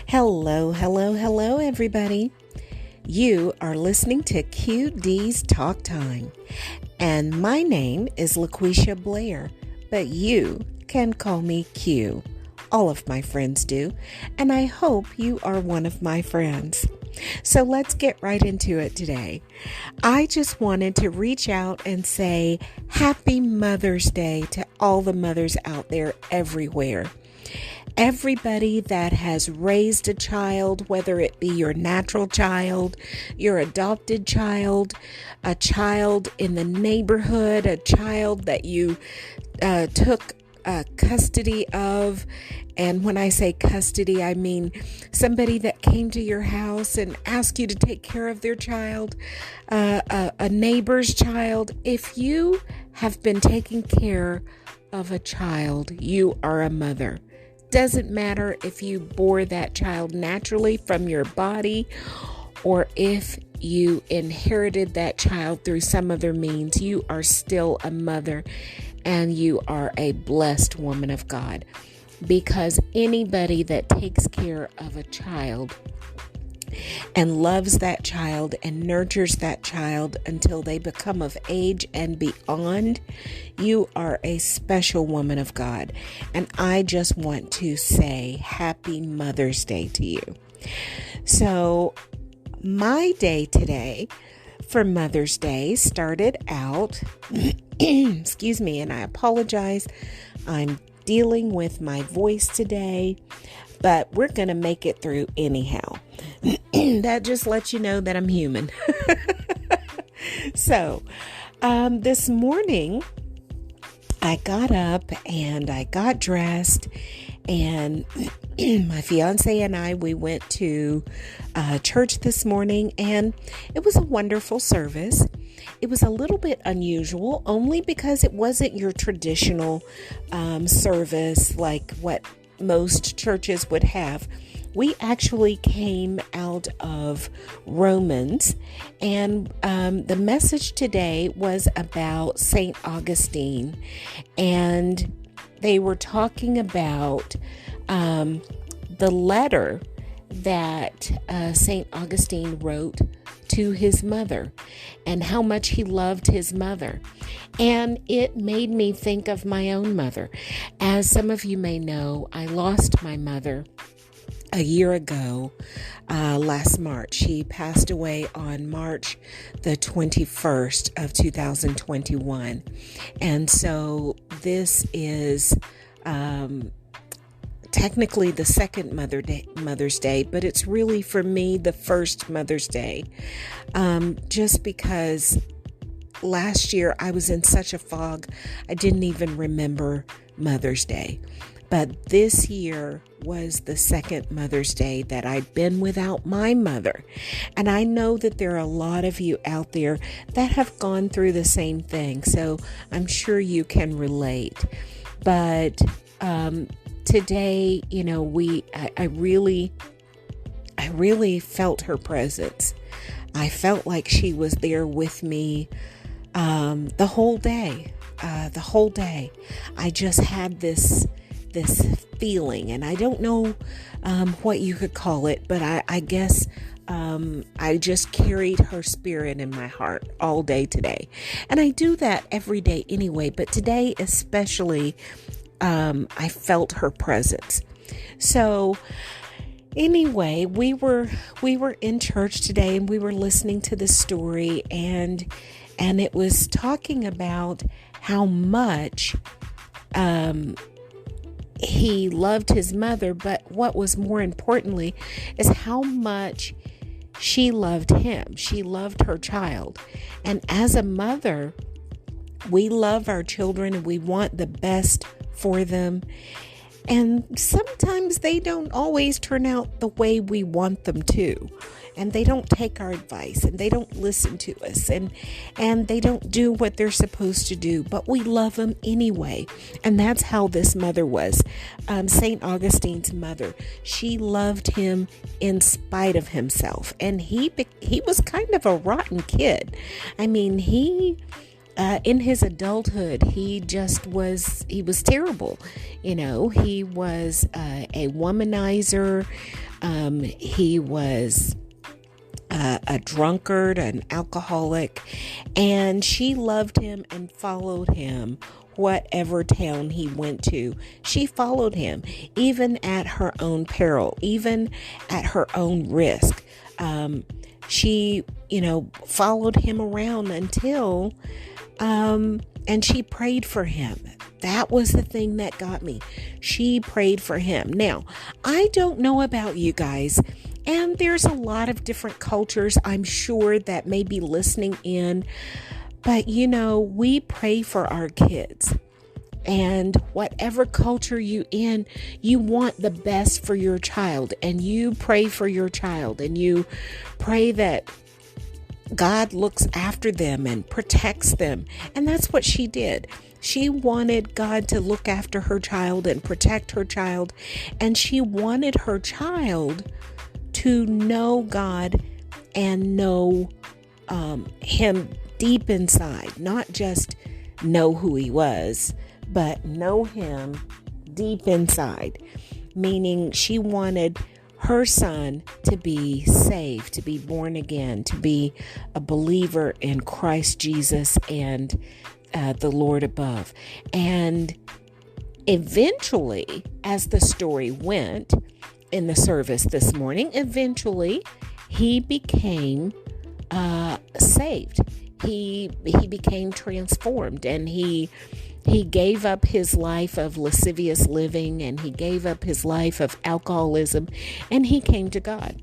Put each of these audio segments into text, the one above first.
Hello, hello, hello, everybody. You are listening to QD's Talk Time, and my name is LaQuisha Blair, but you can call me Q. All of my friends do, and I hope you are one of my friends. So let's get right into it today. I just wanted to reach out and say Happy Mother's Day to all the mothers out there everywhere. Everybody that has raised a child, whether it be your natural child, your adopted child, a child in the neighborhood, a child that you took custody of. And when I say custody, I mean somebody that came to your house and asked you to take care of their child, a neighbor's child. If you have been taking care of a child, you are a mother. Doesn't matter if you bore that child naturally from your body or if you inherited that child through some other means. You are still a mother, and you are a blessed woman of God, because anybody that takes care of a child and loves that child and nurtures that child until they become of age and beyond, you are a special woman of God. And I just want to say Happy Mother's Day to you. So my day today for Mother's Day started out, excuse me, and I apologize. I'm dealing with my voice today, but we're going to make it through anyhow. That just lets you know that I'm human. So, this morning I got up and I got dressed, and my fiance and I, we went to church this morning, and it was a wonderful service. It was a little bit unusual only because it wasn't your traditional service like what most churches would have. We actually came out of Romans, and the message today was about St. Augustine, and they were talking about the letter that St. Augustine wrote to his mother and how much he loved his mother. And it made me think of my own mother. As some of you may know, I lost my mother a year ago, last March. She passed away on March the 21st of 2021. And so this is technically the second Mother's Day, but it's really for me the first Mother's Day. Just because last year I was in such a fog, I didn't even remember Mother's Day. But this year was the second Mother's Day that I've been without my mother. And I know that there are a lot of you out there that have gone through the same thing. So I'm sure you can relate. But today, you know, I really felt her presence. I felt like she was there with me the whole day. I just had this feeling, and I don't know what you could call it, but I guess I just carried her spirit in my heart all day today. And I do that every day anyway, but today especially, I felt her presence. So anyway, we were in church today, and we were listening to the story, and it was talking about how much he loved his mother, but what was more importantly is how much she loved him. She loved her child. And as a mother, we love our children and we want the best for them. And sometimes they don't always turn out the way we want them to. And they don't take our advice, and they don't listen to us, and they don't do what they're supposed to do, but we love them anyway. And that's how this mother was. St. Augustine's mother, she loved him in spite of himself. And he was kind of a rotten kid. I mean, he in his adulthood, he was terrible. He was a womanizer. He was a drunkard, an alcoholic, and she loved him and followed him whatever town he went to. She followed him, even at her own peril, even at her own risk. She, followed him around until, and she prayed for him. That was the thing that got me. She prayed for him. Now, I don't know about you guys, and there's a lot of different cultures, I'm sure, that may be listening in. But, we pray for our kids. And whatever culture you in, you want the best for your child. And you pray for your child. And you pray that God looks after them and protects them. And that's what she did. She wanted God to look after her child and protect her child. And she wanted her child to know God and know Him deep inside, not just know who He was, but know Him deep inside. Meaning she wanted her son to be saved, to be born again, to be a believer in Christ Jesus and the Lord above. And eventually, as the story went in the service this morning, eventually he became saved. He became transformed, and he gave up his life of lascivious living, and he gave up his life of alcoholism, and he came to God.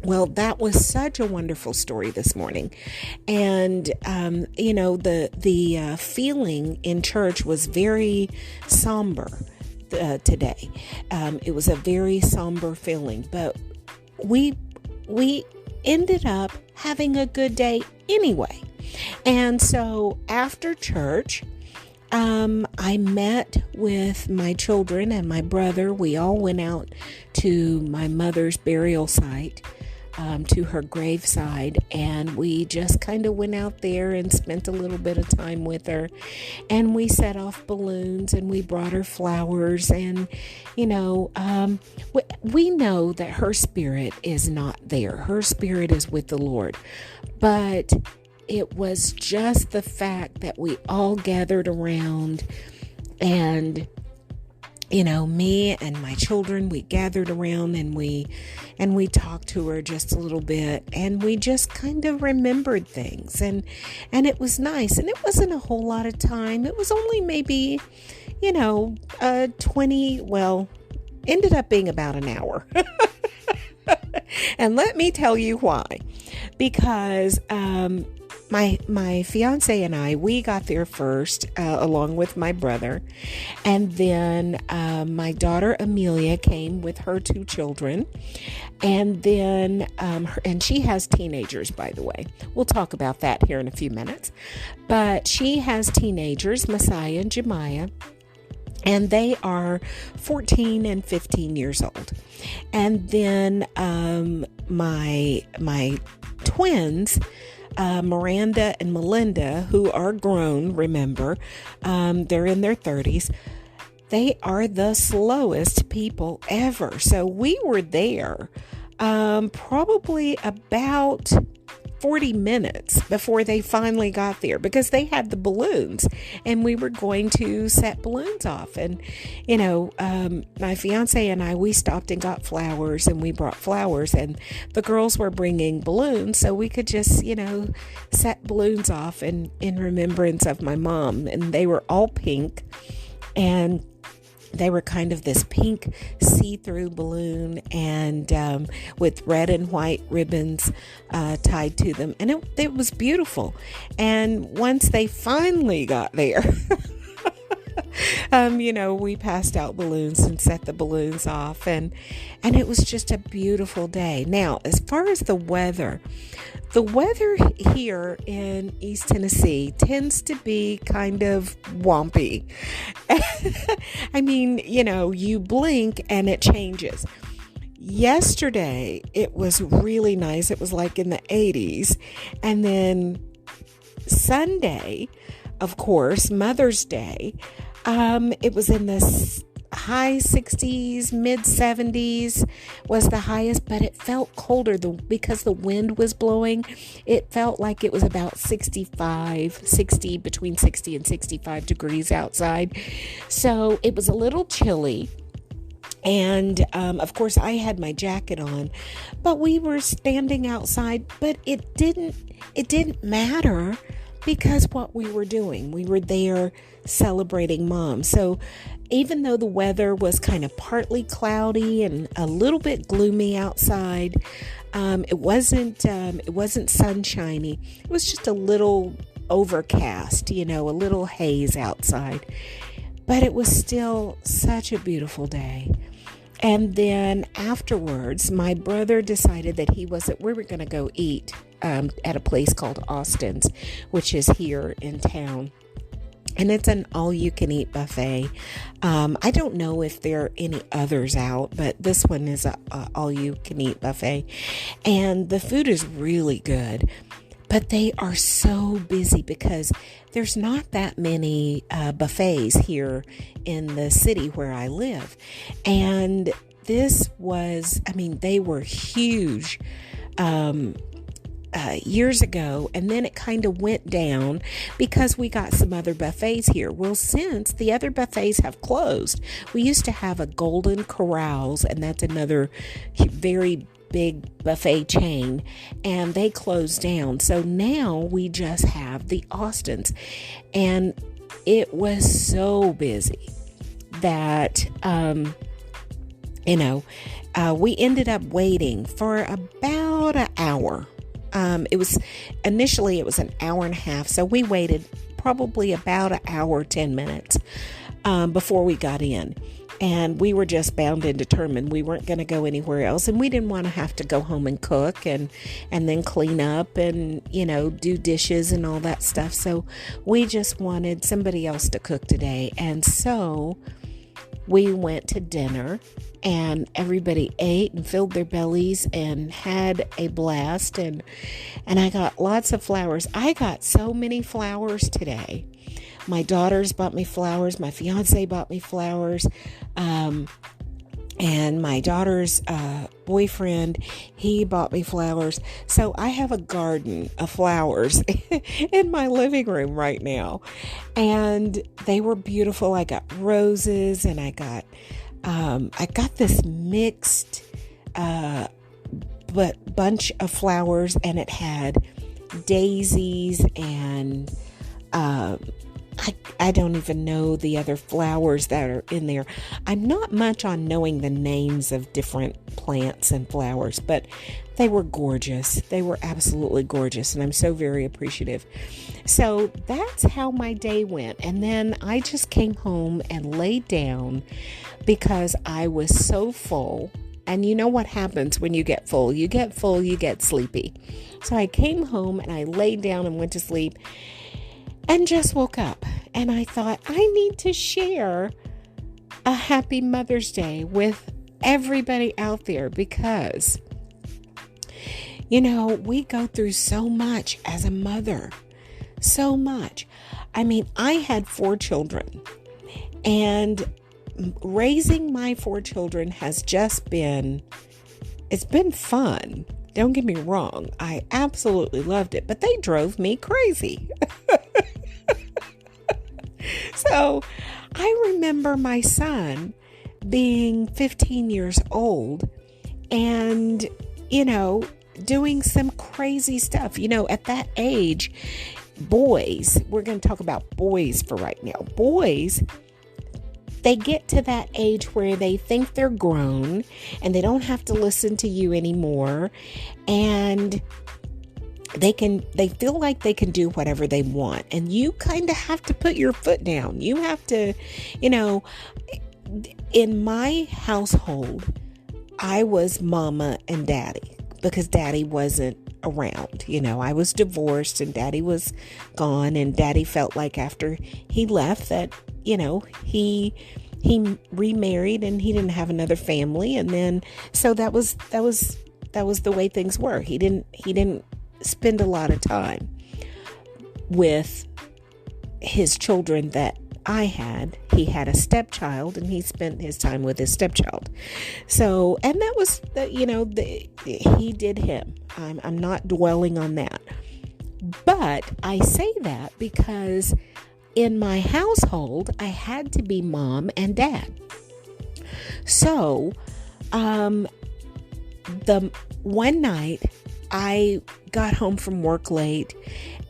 Well, that was such a wonderful story this morning. And, the feeling in church was very somber today. It was a very somber feeling, but we ended up having a good day anyway. And so after church, I met with my children and my brother. We all went out to my mother's burial site, to her graveside, and we just kind of went out there and spent a little bit of time with her, and we set off balloons, and we brought her flowers, and we know that her spirit is not there. Her spirit is with the Lord, but it was just the fact that we all gathered around, and me and my children, we gathered around, and we talked to her just a little bit, and we just kind of remembered things, and it was nice. And it wasn't a whole lot of time. It was only maybe 20, ended up being about an hour. And let me tell you why. Because my fiance and I, we got there first, along with my brother. And then my daughter Amelia came with her 2 children. And then, and she has teenagers, by the way. We'll talk about that here in a few minutes. But she has teenagers, Messiah and Jemiah. And they are 14 and 15 years old. And then my twins, Miranda and Melinda, who are grown, remember, they're in their 30s. They are the slowest people ever. So we were there probably about 40 minutes before they finally got there, because they had the balloons and we were going to set balloons off. And, my fiance and I, we stopped and got flowers, and we brought flowers, and the girls were bringing balloons, so we could just, set balloons off in remembrance of my mom. And they were all pink, and they were kind of this pink see-through balloon, and with red and white ribbons tied to them. And it was beautiful. And once they finally got there, we passed out balloons and set the balloons off. And it was just a beautiful day. Now, as far as the weather here in East Tennessee tends to be kind of wompy. I mean, you blink and it changes. Yesterday, it was really nice. It was like in the 80s. And then Sunday, of course, Mother's Day, it was in the high 60s, mid 70s was the highest, but it felt colder because the wind was blowing. It felt like it was about 60, between 60 and 65 degrees outside. So it was a little chilly. And, of course, I had my jacket on, but we were standing outside, but it didn't matter because what we were doing, we were there celebrating Mom. So even though the weather was kind of partly cloudy and a little bit gloomy outside, it wasn't sunshiny. It was just a little overcast, a little haze outside, but it was still such a beautiful day. And then afterwards, my brother decided that we were going to go eat at a place called Austin's, which is here in town. And it's an all-you-can-eat buffet. I don't know if there are any others out, but this one is a all-you-can-eat buffet. And the food is really good. But they are so busy because there's not that many buffets here in the city where I live. And this was, they were huge years ago. And then it kind of went down because we got some other buffets here. Well, since the other buffets have closed, we used to have a Golden Corrals, and that's another very big buffet chain, and they closed down. So now we just have the Austins, and it was so busy that we ended up waiting for about an hour. It was an hour and a half, so we waited probably about an hour, 10 minutes before we got in. And we were just bound and determined we weren't going to go anywhere else. And we didn't want to have to go home and cook and then clean up and, do dishes and all that stuff. So we just wanted somebody else to cook today. And so we went to dinner and everybody ate and filled their bellies and had a blast. And I got lots of flowers. I got so many flowers today. My daughters bought me flowers. My fiance bought me flowers. And my daughter's boyfriend, he bought me flowers. So I have a garden of flowers in my living room right now. And they were beautiful. I got roses and I got this mixed but bunch of flowers, and it had daisies and I don't even know the other flowers that are in there. I'm not much on knowing the names of different plants and flowers, but they were gorgeous. They were absolutely gorgeous, and I'm so very appreciative. So that's how my day went. And then I just came home and laid down because I was so full. And you know what happens when you get full? You get full, you get sleepy. So I came home and I laid down and went to sleep. And just woke up, and I thought, I need to share a happy Mother's Day with everybody out there because, we go through so much as a mother, so much. I had 4 children, and raising my 4 children has just it's been fun. Don't get me wrong. I absolutely loved it, but they drove me crazy. So I remember my son being 15 years old and, doing some crazy stuff. At that age, boys, we're going to talk about boys for right now. Boys, they get to that age where they think they're grown and they don't have to listen to you anymore. And they feel like they can do whatever they want. And you kind of have to put your foot down. You have to, in my household, I was mama and daddy because daddy wasn't around. I was divorced and daddy was gone, and daddy felt like after he left that, he remarried and he didn't have another family. And then, so that was the way things were. He didn't spend a lot of time. with his children that I had. He had a stepchild, and he spent his time with his stepchild. So, and that was, he did him. I'm not dwelling on that. But I say that because in my household, I had to be mom and dad. So, the one night I got home from work late,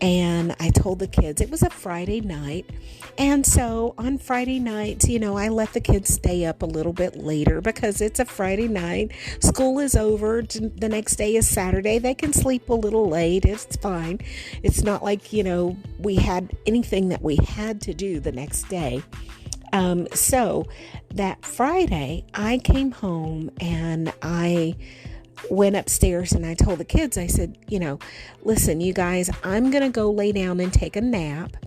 and I told the kids it was a Friday night. And so on Friday nights, I let the kids stay up a little bit later because it's a Friday night. School is over. The next day is Saturday. They can sleep a little late. It's fine. It's not like, we had anything that we had to do the next day. So that Friday, I came home and I went upstairs and I told the kids, I said, listen, you guys, I'm going to go lay down and take a nap.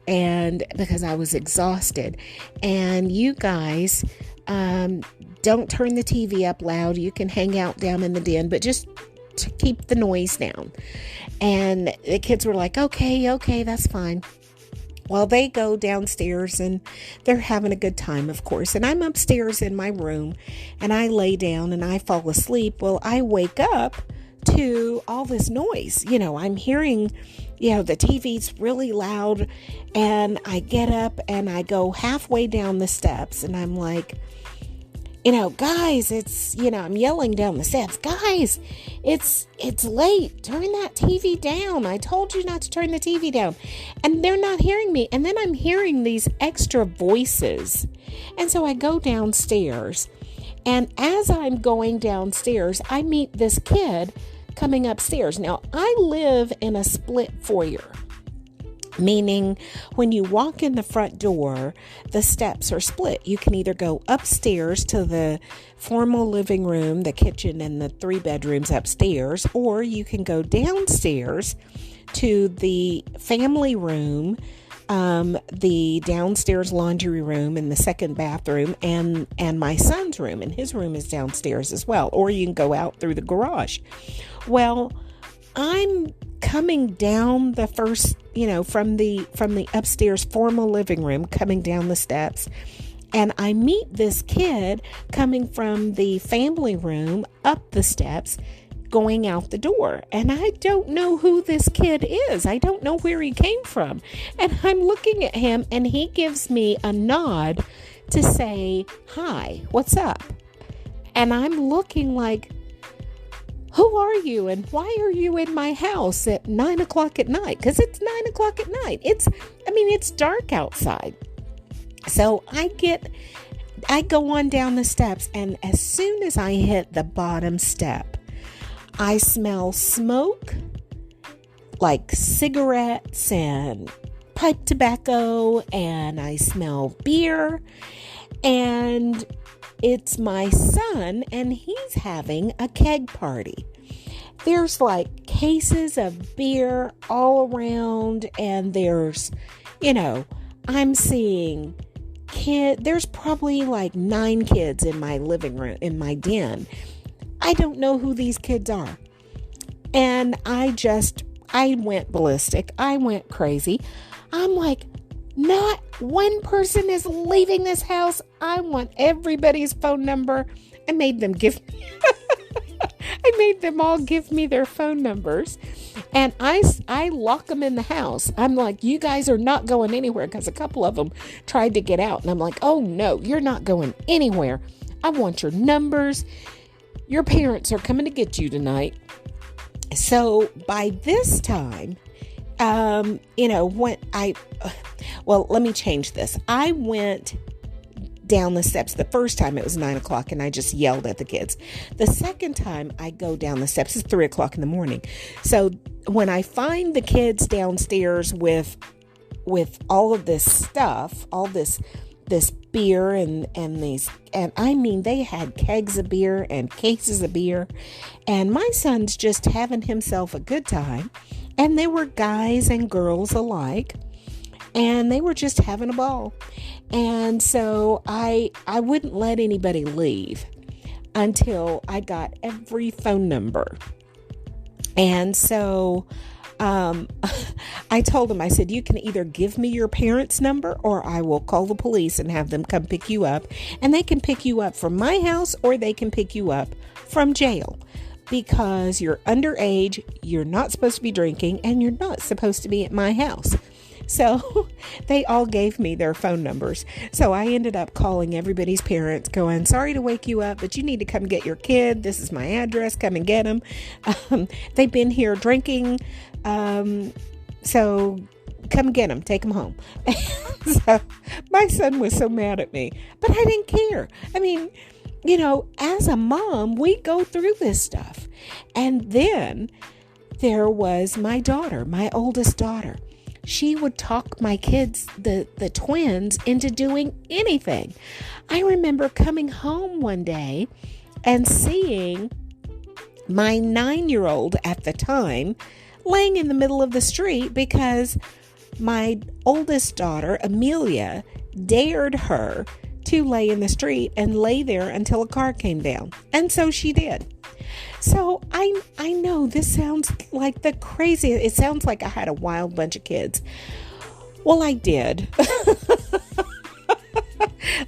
And because I was exhausted, and you guys, don't turn the TV up loud. You can hang out down in the den, but just to keep the noise down. And the kids were like, okay, that's fine. Well, they go downstairs and they're having a good time, of course. And I'm upstairs in my room and I lay down and I fall asleep. Well, I wake up to all this noise. I'm hearing, the TV's really loud, and I get up and I go halfway down the steps and I'm like, guys, it's, I'm yelling down the steps, guys, it's late. Turn that TV down. I told you not to turn the TV down. And they're not hearing me. And then I'm hearing these extra voices. And so I go downstairs, and as I'm going downstairs, I meet this kid coming upstairs. Now, I live in a split foyer, meaning when you walk in the front door, the steps are split. You can either go upstairs to the formal living room, the kitchen, and the 3 bedrooms upstairs, or you can go downstairs to the family room, the downstairs laundry room, and the second bathroom, and my son's room, and his room is downstairs as well. Or you can go out through the garage. Well, I'm coming down the first, from the upstairs formal living room, coming down the steps, and I meet this kid coming from the family room up the steps, going out the door. And I don't know who this kid is. I don't know where he came from. And I'm looking at him, and he gives me a nod to say, hi, what's up? And I'm looking like, who are you? And why are you in my house at 9 o'clock at night? Because it's 9 o'clock at night. It's dark outside. So I go on down the steps, and as soon as I hit the bottom step, I smell smoke, like cigarettes and pipe tobacco, and I smell beer, and it's my son, and he's having a keg party. There's like cases of beer all around, and there's, I'm seeing there's probably like 9 kids in my living room, in my den. I don't know who these kids are. And I went ballistic. I went crazy. I'm like, not one person is leaving this house. I want everybody's phone number. I made them all give me their phone numbers. And I lock them in the house. I'm like, you guys are not going anywhere, because a couple of them tried to get out. And I'm like, oh no, you're not going anywhere. I want your numbers. Your parents are coming to get you tonight. So by this time, let me change this. I went down the steps. The first time it was 9 o'clock and I just yelled at the kids. The second time I go down the steps, it's 3 o'clock in the morning. So when I find the kids downstairs with all of this stuff, all this beer and I mean, they had kegs of beer and cases of beer, and my son's just having himself a good time, and they were guys and girls alike, and they were just having a ball. And so I wouldn't let anybody leave until I got every phone number. And so Um, I told him, I said, you can either give me your parents' number or I will call the police and have them come pick you up. And they can pick you up from my house or they can pick you up from jail because you're underage, you're not supposed to be drinking, and you're not supposed to be at my house. So they all gave me their phone numbers. So I ended up calling everybody's parents going, sorry to wake you up, but you need to come get your kid. This is my address. Come and get them. They've been here drinking. So come get them. Take them home. So my son was so mad at me, but I didn't care. I mean, you know, as a mom, we go through this stuff. And then there was my daughter, my oldest daughter. She would talk my kids, the twins, into doing anything. I remember coming home one day and seeing my 9-year-old at the time laying in the middle of the street because my oldest daughter, Amelia, dared her to lay in the street and lay there until a car came down. And so she did. So I know this sounds like the craziest. It sounds like I had a wild bunch of kids. Well, I did.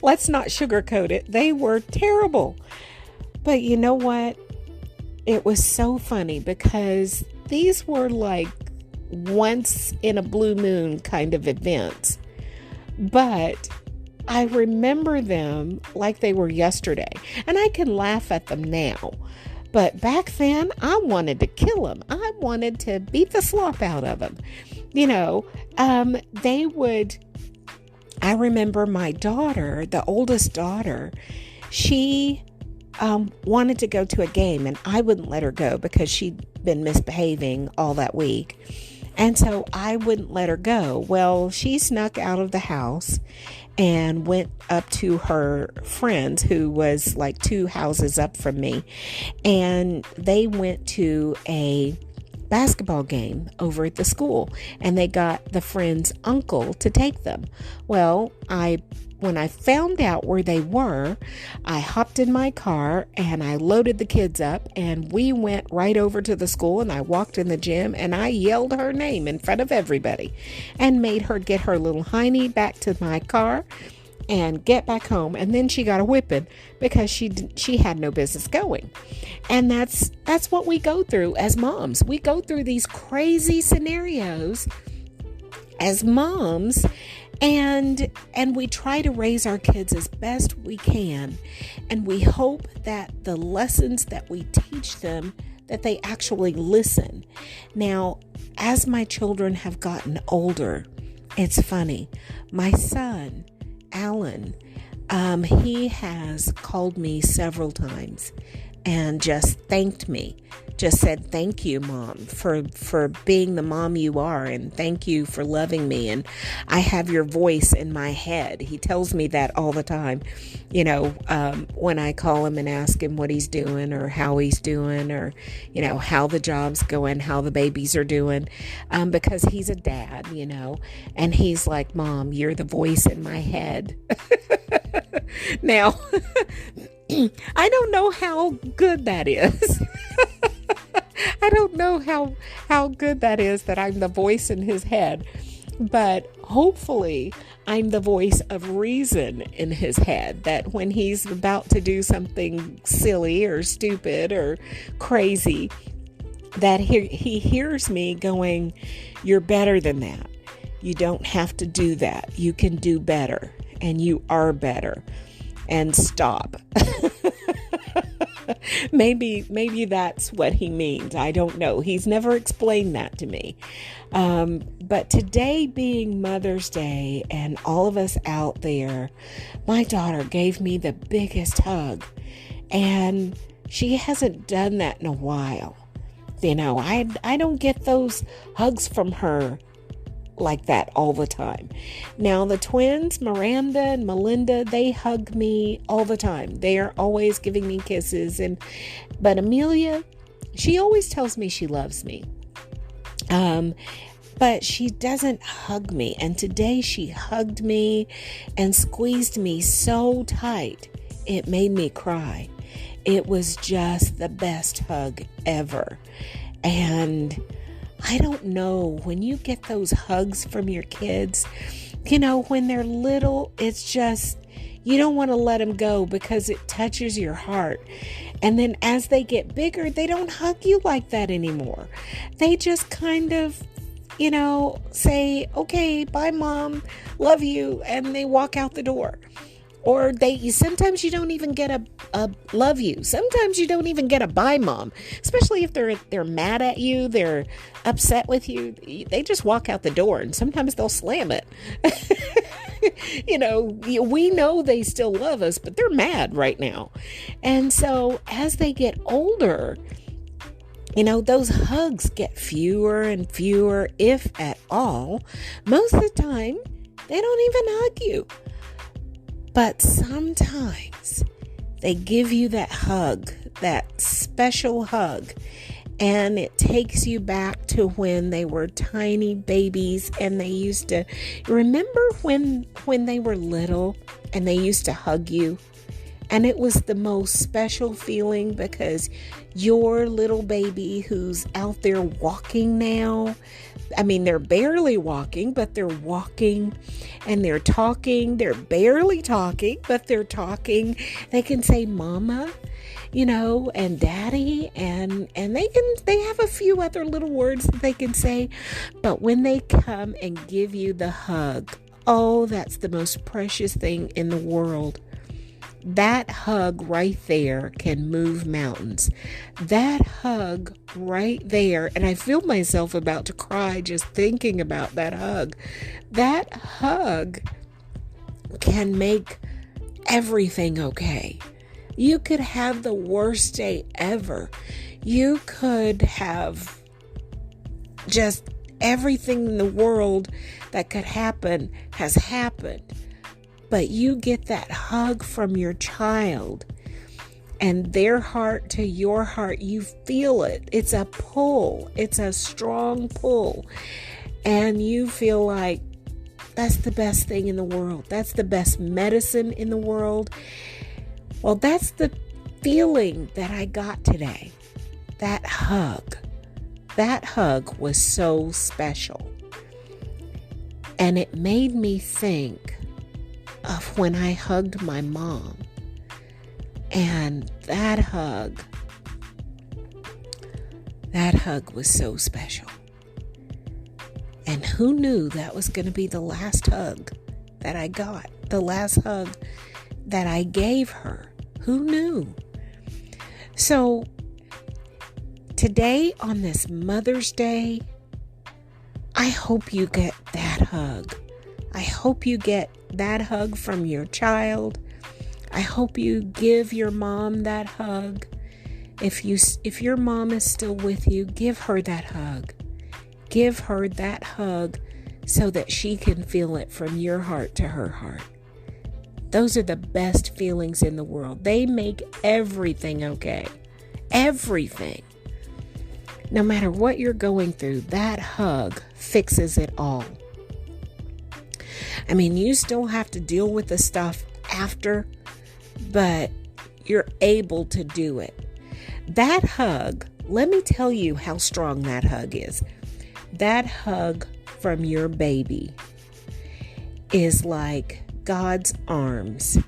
Let's not sugarcoat it. They were terrible. But you know what? It was so funny because these were like once in a blue moon kind of events. But I remember them like they were yesterday. And I can laugh at them now. But back then, I wanted to kill them. I wanted to beat the slop out of them. You know, I remember my daughter, the oldest daughter, she wanted to go to a game and I wouldn't let her go because she'd been misbehaving all that week. And so I wouldn't let her go. Well, she snuck out of the house and went up to her friends who was like 2 houses up from me. And they went to a basketball game over at the school and they got the friend's uncle to take them. Well, when I found out where they were, I hopped in my car and I loaded the kids up and we went right over to the school and I walked in the gym and I yelled her name in front of everybody and made her get her little hiney back to my car and get back home. And then she got a whipping because she had no business going. And that's what we go through as moms. We go through these crazy scenarios as moms. And we try to raise our kids as best we can. And we hope that the lessons that we teach them, that they actually listen. Now, as my children have gotten older, it's funny. My son, Alan, he has called me several times and just thanked me. Just said, thank you, Mom, for being the mom you are. And thank you for loving me. And I have your voice in my head. He tells me that all the time. You know, when I call him and ask him what he's doing or how he's doing or, you know, how the job's going, how the babies are doing, because he's a dad, you know, and he's like, Mom, you're the voice in my head. Now, I don't know how good that is. I don't know how good that is that I'm the voice in his head, but hopefully I'm the voice of reason in his head, that when he's about to do something silly or stupid or crazy, that he hears me going, you're better than that. You don't have to do that. You can do better, and you are better. And stop. Maybe that's what he means. I don't know. He's never explained that to me. But today being Mother's Day and all of us out there, my daughter gave me the biggest hug. And she hasn't done that in a while. You know, I don't get those hugs from her like that all the time. Now the twins, Miranda and Melinda, they hug me all the time. They are always giving me kisses. But Amelia, she always tells me she loves me. But she doesn't hug me. And today she hugged me and squeezed me so tight, it made me cry. It was just the best hug ever. And I don't know, when you get those hugs from your kids, when they're little, it's just, you don't want to let them go because it touches your heart. And then as they get bigger, they don't hug you like that anymore. They just kind of, say, okay, bye mom, love you. And they walk out the door. Or sometimes you don't even get a love you. Sometimes you don't even get a bye mom, especially if they're mad at you, they're upset with you. They just walk out the door, and sometimes they'll slam it. We know they still love us, but they're mad right now. And so as they get older, those hugs get fewer and fewer, if at all. Most of the time, they don't even hug you. But sometimes they give you that hug, that special hug, and it takes you back to when they were tiny babies and they used to, remember when they were little and they used to hug you? And it was the most special feeling because your little baby who's out there walking now, they're barely walking, but they're walking, and they're talking. They're barely talking, but they're talking. They can say mama, and daddy, and they have a few other little words that they can say. But when they come and give you the hug, oh, that's the most precious thing in the world. That hug right there can move mountains. That hug right there, and I feel myself about to cry just thinking about that hug. That hug can make everything okay. You could have the worst day ever. You could have just everything in the world that could happen has happened. But you get that hug from your child and their heart to your heart. You feel it. It's a pull. It's a strong pull. And you feel like that's the best thing in the world. That's the best medicine in the world. Well, that's the feeling that I got today. That hug. That hug was so special. And it made me think of when I hugged my mom. And that hug was so special. And who knew that was going to be the last hug that I got, the last hug that I gave her? Who knew? So today, on this Mother's Day, I hope you get that hug. I hope you get that hug from your child. I hope you give your mom that hug. If your mom is still with you, give her that hug. Give her that hug so that she can feel it from your heart to her heart. Those are the best feelings in the world. They make everything okay. Everything. No matter what you're going through, that hug fixes it all. You still have to deal with the stuff after, but you're able to do it. That hug, let me tell you how strong that hug is. That hug from your baby is like God's arms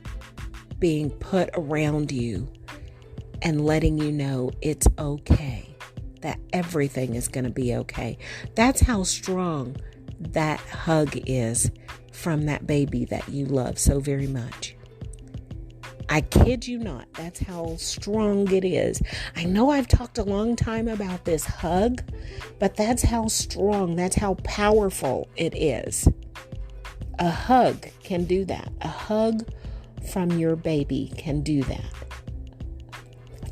being put around you and letting you know it's okay, that everything is going to be okay. That's how strong that hug is from that baby that you love so very much. I kid you not. That's how strong it is. I know I've talked a long time about this hug, but that's how strong, that's how powerful it is. A hug can do that. A hug from your baby can do that.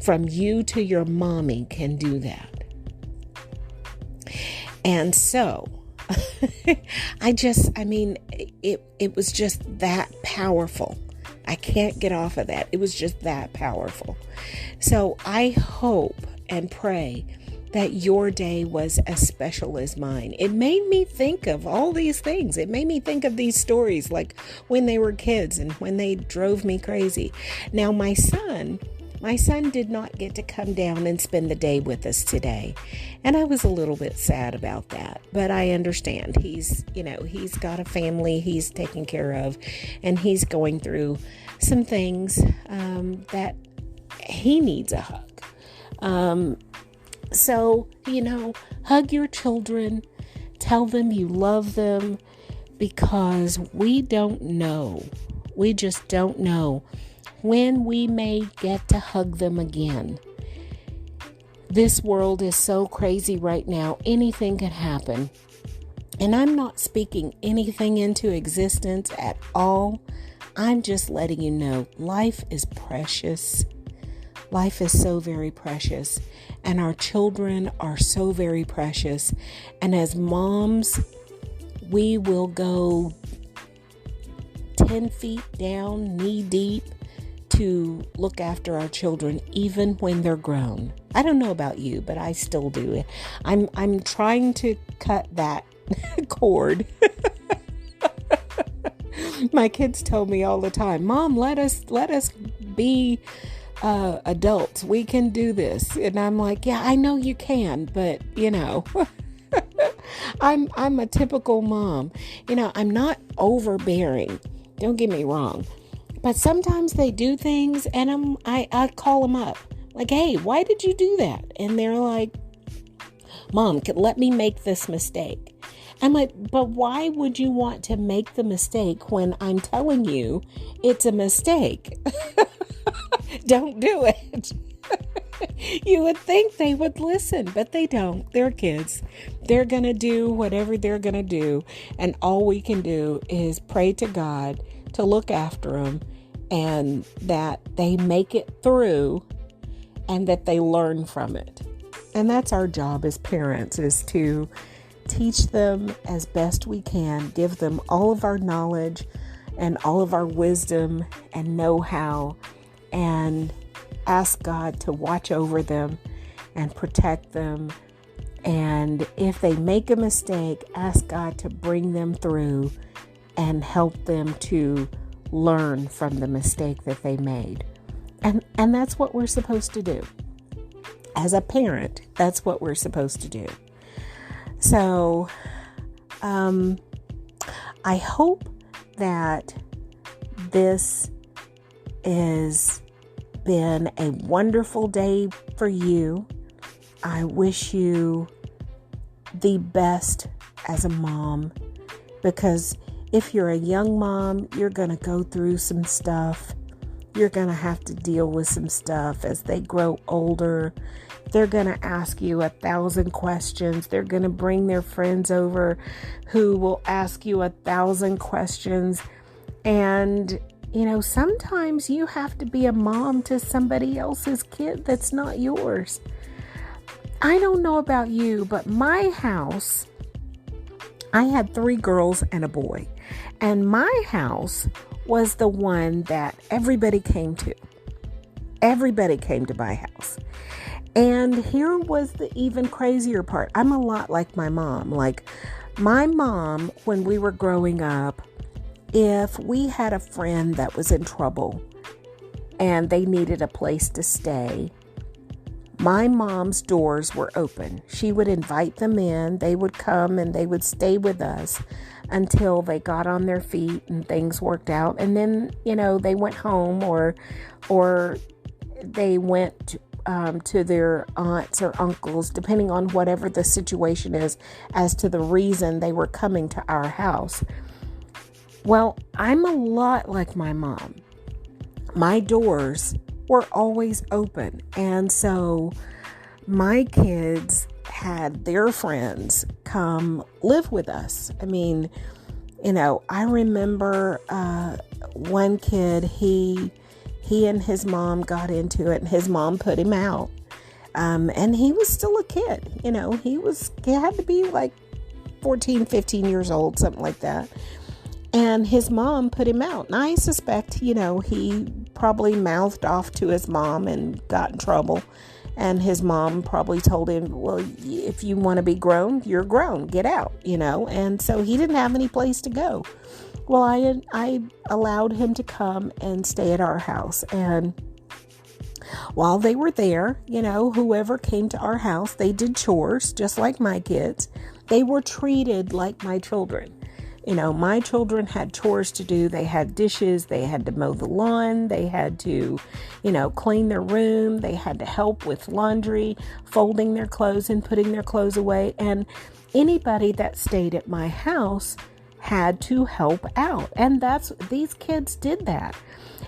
From you to your mommy can do that. And so, it was just that powerful. I can't get off of that. It was just that powerful. So I hope and pray that your day was as special as mine. It made me think of all these things. It made me think of these stories, like when they were kids and when they drove me crazy. Now, my son My son did not get to come down and spend the day with us today. And I was a little bit sad about that, but I understand. He's got a family he's taking care of, and he's going through some things that he needs a hug. So, hug your children, tell them you love them, because we don't know. We just don't know when we may get to hug them again. This world is so crazy right now. Anything can happen. And I'm not speaking anything into existence at all. I'm just letting you know life is precious. Life is so very precious. And our children are so very precious. And as moms, we will go 10 feet down, knee deep, to look after our children, even when they're grown. I don't know about you, but I still do. I'm trying to cut that cord. My kids tell me all the time, Mom, let us be adults. We can do this. And I'm like, yeah, I know you can, but I'm a typical mom. I'm not overbearing. Don't get me wrong. But sometimes they do things and I call them up. Like, hey, why did you do that? And they're like, Mom, let me make this mistake. I'm like, but why would you want to make the mistake when I'm telling you it's a mistake? Don't do it. You would think they would listen, but they don't. They're kids. They're going to do whatever they're going to do. And all we can do is pray to God to look after them, and that they make it through, and that they learn from it. And that's our job as parents, is to teach them as best we can, give them all of our knowledge and all of our wisdom and know-how, and ask God to watch over them and protect them. And if they make a mistake, ask God to bring them through and help them to learn from the mistake that they made. And that's what we're supposed to do. As a parent, that's what we're supposed to do. So, I hope that this has been a wonderful day for you. I wish you the best as a mom, because if you're a young mom, you're going to go through some stuff. You're going to have to deal with some stuff as they grow older. They're going to ask you 1,000 questions. They're going to bring their friends over who will ask you 1,000 questions. And, sometimes you have to be a mom to somebody else's kid that's not yours. I don't know about you, but my house, I had 3 girls and a boy. And my house was the one that everybody came to. Everybody came to my house. And here was the even crazier part. I'm a lot like my mom. Like my mom, when we were growing up, if we had a friend that was in trouble and they needed a place to stay, my mom's doors were open. She would invite them in. They would come and they would stay with us until they got on their feet and things worked out. And then, they went home or they went to their aunts or uncles, depending on whatever the situation is as to the reason they were coming to our house. Well, I'm a lot like my mom. My doors were always open. And so my kids had their friends come live with us. I mean, I remember one kid, he and his mom got into it, and his mom put him out. And he was still a kid. He had to be like 14, 15 years old, something like that. And his mom put him out. And I suspect, he probably mouthed off to his mom and got in trouble. And his mom probably told him, well, if you want to be grown, you're grown. Get out, And so he didn't have any place to go. Well, I allowed him to come and stay at our house. And While they were there, whoever came to our house, they did chores just like my kids. They were treated like my children. My children had chores to do. They had dishes. They had to mow the lawn. They had to, clean their room. They had to help with laundry, folding their clothes and putting their clothes away. And anybody that stayed at my house had to help out. And these kids did that.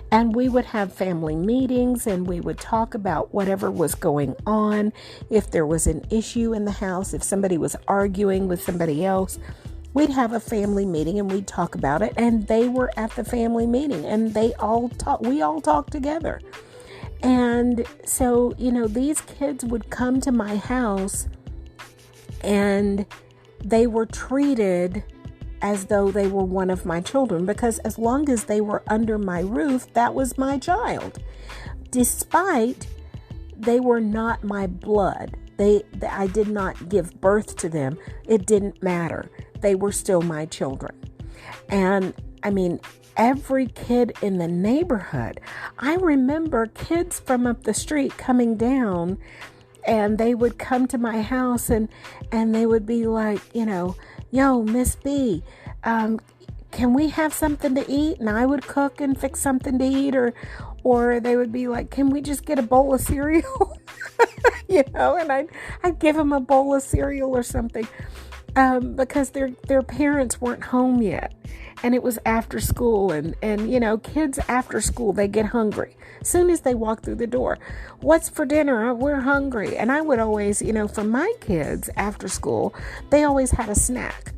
And we would have family meetings and we would talk about whatever was going on. If there was an issue in the house, if somebody was arguing with somebody else, we'd have a family meeting and we'd talk about it. And they were at the family meeting and we all talked together. And so, these kids would come to my house and they were treated as though they were one of my children, because as long as they were under my roof, that was my child. Despite they were not my blood. I did not give birth to them. It didn't matter. They were still my children. And every kid in the neighborhood, I remember kids from up the street coming down and they would come to my house and they would be like, yo, Miss B, can we have something to eat? And I would cook and fix something to eat, or they would be like, can we just get a bowl of cereal? And I'd give them a bowl of cereal or something, because their parents weren't home yet. And it was after school and kids after school, they get hungry. As soon as they walk through the door, what's for dinner? We're hungry. And I would always, for my kids after school, they always had a snack.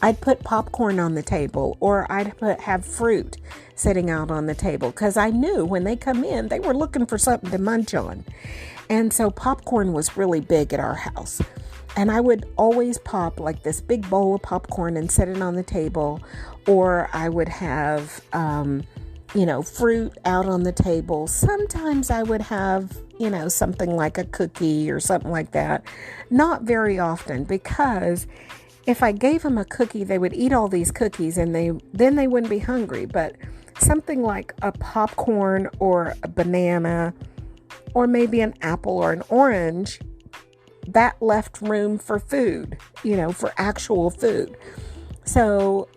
I'd put popcorn on the table, or I'd have fruit sitting out on the table, because I knew when they come in, they were looking for something to munch on. And so popcorn was really big at our house. And I would always pop like this big bowl of popcorn and set it on the table. Or I would have, fruit out on the table. Sometimes I would have, something like a cookie or something like that. Not very often, because if I gave them a cookie, they would eat all these cookies and then they wouldn't be hungry. But something like a popcorn or a banana or maybe an apple or an orange, that left room for food, for actual food. So,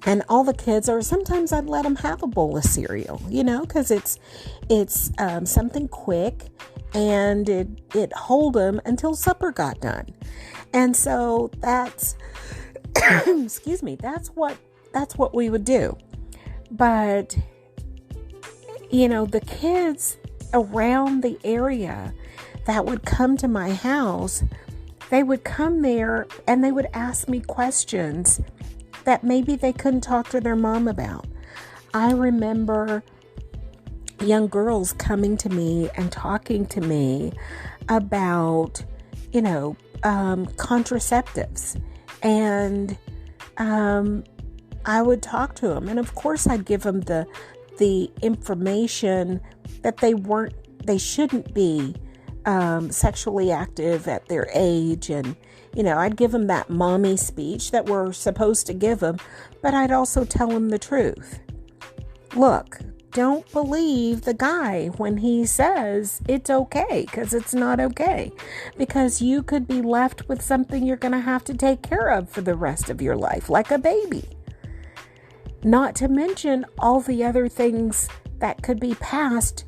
and all the kids, or sometimes I'd let them have a bowl of cereal, because it's something quick and it hold them until supper got done. And so that's, excuse me, that's what we would do. But, the kids around the area that would come to my house, they would come there and they would ask me questions that maybe they couldn't talk to their mom about. I remember young girls coming to me and talking to me about, contraceptives. And I would talk to them. And of course I'd give them the information that they shouldn't be sexually active at their age. And, I'd give them that mommy speech that we're supposed to give them, but I'd also tell them the truth. Look, don't believe the guy when he says it's okay, because it's not okay, because you could be left with something you're going to have to take care of for the rest of your life, like a baby. Not to mention all the other things that could be passed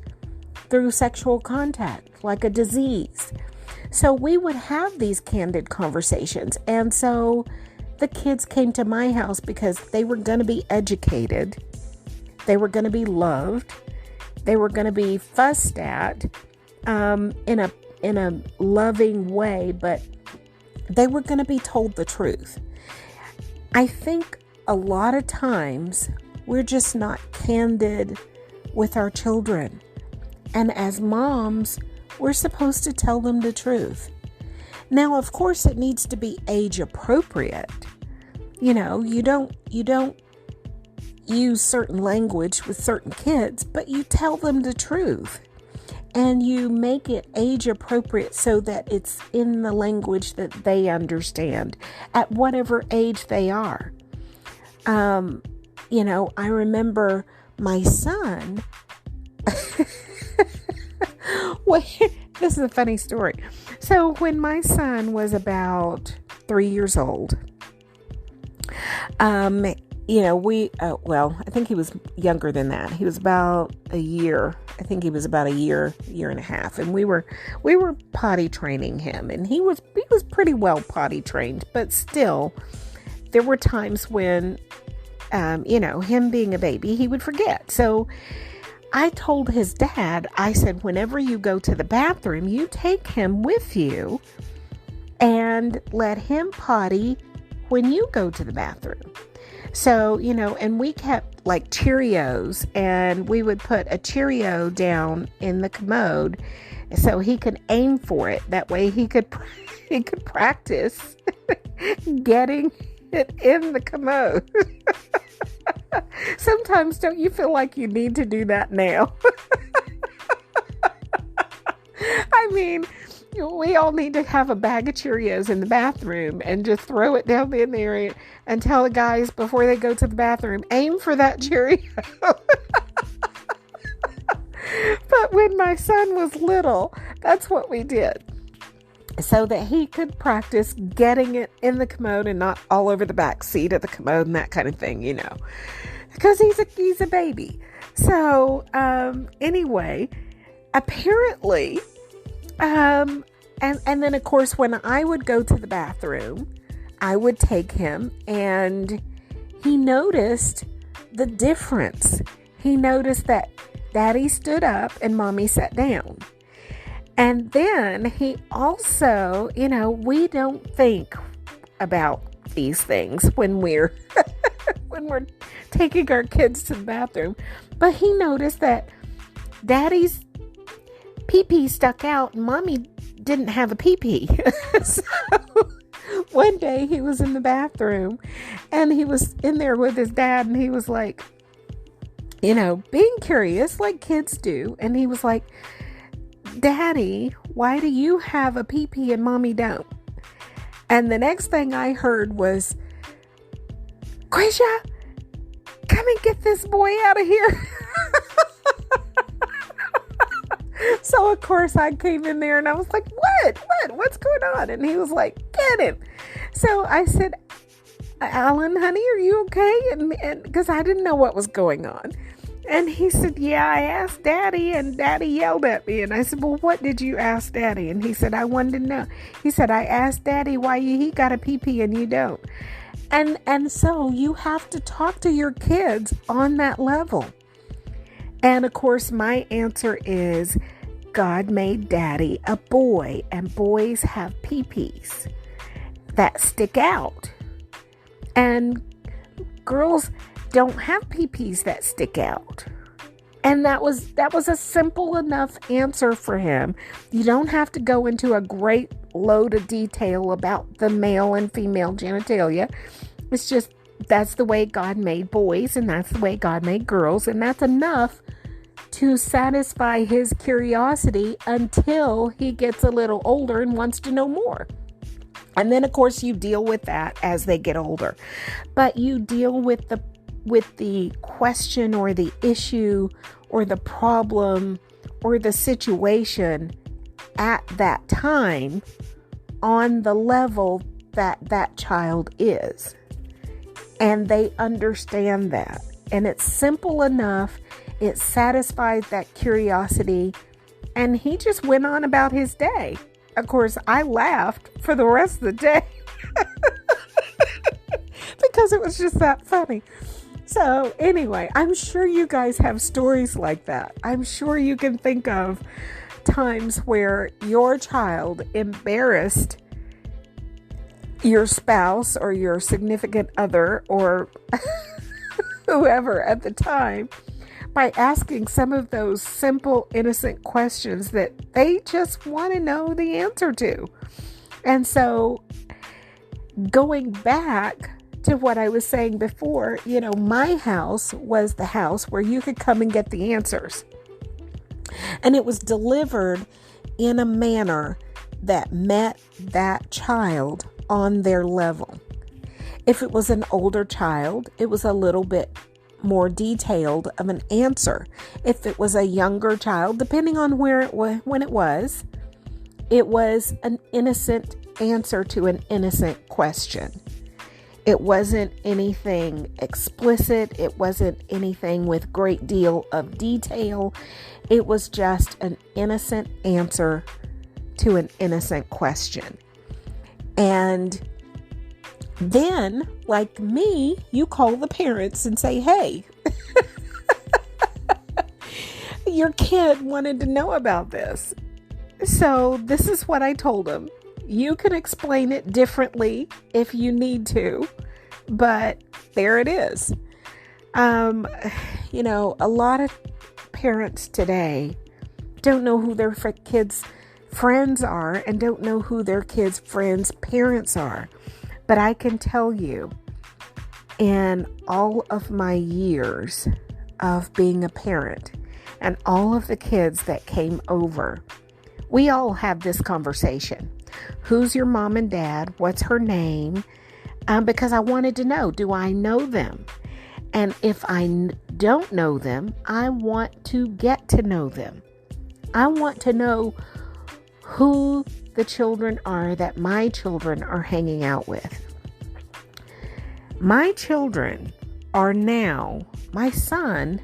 through sexual contact, like a disease. So we would have these candid conversations. And so the kids came to my house because they were going to be educated. They were going to be loved. They were going to be fussed at in a loving way, but they were going to be told the truth. I think a lot of times we're just not candid with our children. And as moms, we're supposed to tell them the truth. Now, of course, it needs to be age appropriate. You don't use certain language with certain kids, but you tell them the truth. And you make it age appropriate so that it's in the language that they understand at whatever age they are. I remember my son Well, this is a funny story. So when my son was about 3 years old, I think he was younger than that. He was about a year. I think he was about a year and a half. And we were potty training him, and he was pretty well potty trained, but still there were times when, him being a baby, he would forget. So I told his dad, I said, whenever you go to the bathroom, you take him with you and let him potty when you go to the bathroom. So, and we kept like Cheerios, and we would put a Cheerio down in the commode so he could aim for it. That way he could practice getting it in the commode. Sometimes don't you feel like you need to do that now? I mean, we all need to have a bag of Cheerios in the bathroom and just throw it down in there and tell the guys before they go to the bathroom, aim for that Cheerio. But when my son was little, that's what we did, so that he could practice getting it in the commode and not all over the back seat of the commode and that kind of thing, because he's a baby. So, anyway, apparently, and then of course, when I would go to the bathroom, I would take him, and he noticed the difference. He noticed that Daddy stood up and Mommy sat down. And then he also, we don't think about these things when we're taking our kids to the bathroom. But he noticed that Daddy's pee-pee stuck out and Mommy didn't have a pee-pee. So one day he was in the bathroom and he was in there with his dad, and he was like, being curious like kids do. And he was like, Daddy, why do you have a pee-pee and Mommy don't? And the next thing I heard was, Quisha, come and get this boy out of here. So of course I came in there and I was like, what's going on? And he was like, get him. So I said, Alan, honey, are you okay? And because I didn't know what was going on. And he said, yeah, I asked Daddy and Daddy yelled at me. And I said, well, what did you ask Daddy? And he said, I wanted to know. He said, I asked Daddy why he got a pee-pee and you don't. And so you have to talk to your kids on that level. And of course, my answer is, God made Daddy a boy, and boys have pee-pees that stick out. And girls don't have pee-pees that stick out. And that was a simple enough answer for him. You don't have to go into a great load of detail about the male and female genitalia. It's just, that's the way God made boys, and that's the way God made girls, and that's enough to satisfy his curiosity until he gets a little older and wants to know more. And then of course you deal with that as they get older. But you deal with the question or the issue or the problem or the situation at that time on the level that child is. And they understand that. And it's simple enough. It satisfies that curiosity. And he just went on about his day. Of course, I laughed for the rest of the day because it was just that funny. So anyway, I'm sure you guys have stories like that. I'm sure you can think of times where your child embarrassed your spouse or your significant other or whoever at the time by asking some of those simple, innocent questions that they just want to know the answer to. And so going back to what I was saying before, my house was the house where you could come and get the answers. And it was delivered in a manner that met that child on their level. If it was an older child, it was a little bit more detailed of an answer. If it was a younger child, depending on where it was, when it was an innocent answer to an innocent question. It wasn't anything explicit. It wasn't anything with great deal of detail. It was just an innocent answer to an innocent question. And then, like me, you call the parents and say, hey, your kid wanted to know about this. So this is what I told them. You can explain it differently if you need to, but there it is. A lot of parents today don't know who their kids' friends are and don't know who their kids' friends' parents are. But I can tell you, in all of my years of being a parent and all of the kids that came over, we all have this conversation. Who's your mom and dad? What's her name? Because I wanted to know, do I know them? And if I don't know them, I want to get to know them. I want to know who the children are that my children are hanging out with. My children are now, my son,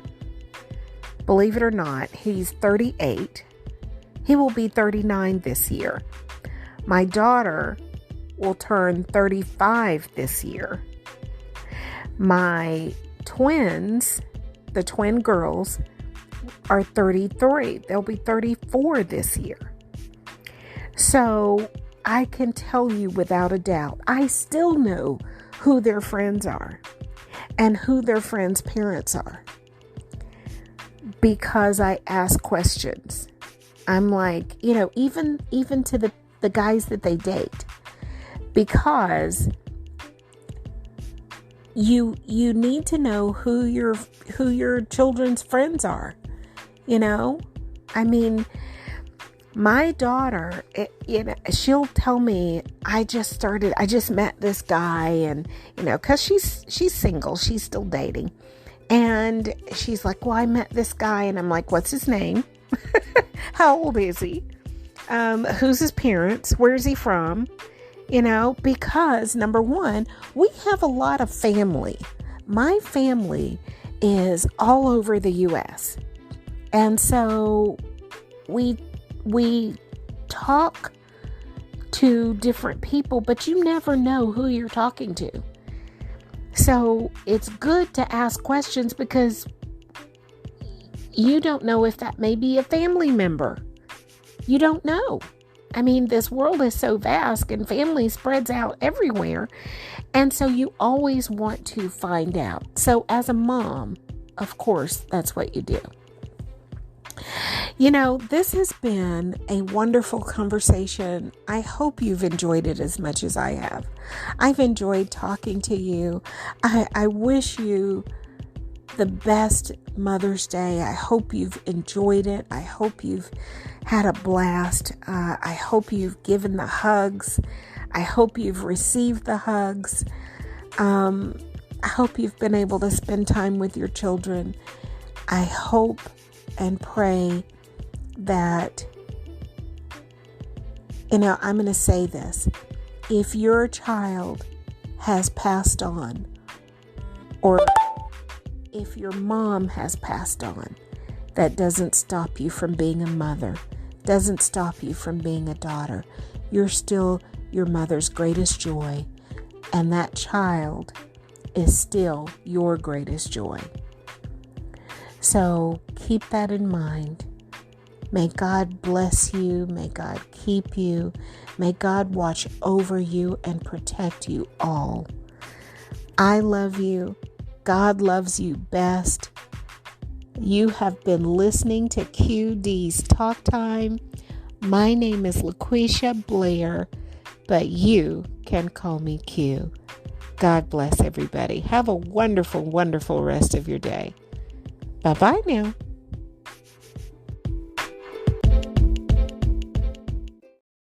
believe it or not, he's 38. He will be 39 this year. My daughter will turn 35 this year. My twins, the twin girls, are 33. They'll be 34 this year. So I can tell you without a doubt, I still know who their friends are and who their friends' parents are because I ask questions. I'm like, even to the guys that they date, because you need to know who your children's friends are. I mean, my daughter, she'll tell me, I just met this guy, and because she's single, she's still dating, and she's like, well, I met this guy, and I'm like, what's his name? How old is he? Who's his parents? Where's he from? Because number one, we have a lot of family. My family is all over the U.S. And so we talk to different people, but you never know who you're talking to. So it's good to ask questions because you don't know if that may be a family member. You don't know. I mean, this world is so vast and family spreads out everywhere. And so you always want to find out. So as a mom, of course, that's what you do. This has been a wonderful conversation. I hope you've enjoyed it as much as I have. I've enjoyed talking to you. I wish you the best Mother's Day. I hope you've enjoyed it. I hope you've had a blast. I hope you've given the hugs. I hope you've received the hugs. I hope you've been able to spend time with your children. I hope and pray that, I'm going to say this. If your child has passed on, or if your mom has passed on, that doesn't stop you from being a mother, doesn't stop you from being a daughter. You're still your mother's greatest joy, and that child is still your greatest joy. So keep that in mind. May God bless you. May God keep you. May God watch over you and protect you all. I love you. God loves you best. You have been listening to QD's Talk Time. My name is LaQuisha Blair, but you can call me Q. God bless everybody. Have a wonderful, wonderful rest of your day. Bye-bye now.